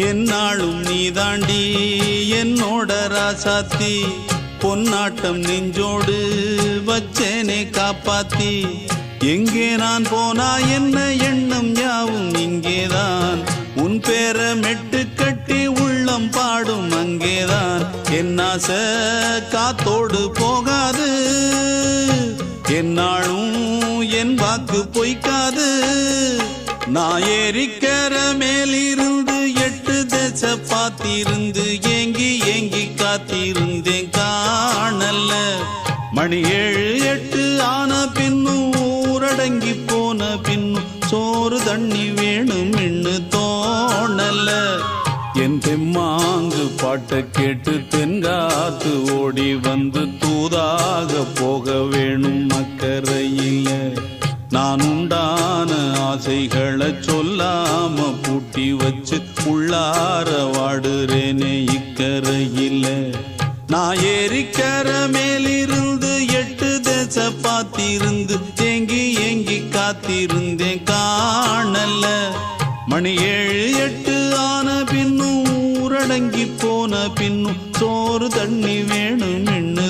என்னாலும் நீதாண்டி என்னோட ராசாத்தி பொன்னாட்டம் நெஞ்சோடு வச்சேனே காப்பாத்தி எங்கே நான் போனா என்ன எண்ணம் யாவும் இங்கேதான் உன் பேர மெட்டு கட்டி உள்ளம் பாடும் அங்கேதான் என் ஆசை காத்தோடு போகாது என்னாலும் என் வாக்கு பொய்க்காது நான் ஏறிக்கிற மேலிருந்து 8 தேச பார்த்திருந்து ஏங்கி ஏங்கி காத்திருந்தேன் காணல மணி 7 8 ஆன பின்னும் ஊரடங்கி போன பின்னும் சோறு தண்ணி வேணும் இன்னு தோணல என் தெம்மாங்கு பாட்டை கேட்டு தென்காத்து ஓடி வந்து தூதாக போக வேணும் அக்கறையில நான் உண்டான ஆசைகளை சொல்லாம பூட்டி வச்சு உள்ளார வாடுறேனே இக்கரையில நான் ஏறிக்கிற மேலிருந்து 8 தேச பார்த்திருந்து ஏங்கி ஏங்கி காத்திருந்தேன் காணல மணி 7 8 ஆன பின்னும் ஊரடங்கி போன பின்னும் சோறு தண்ணி வேணும் இன்னு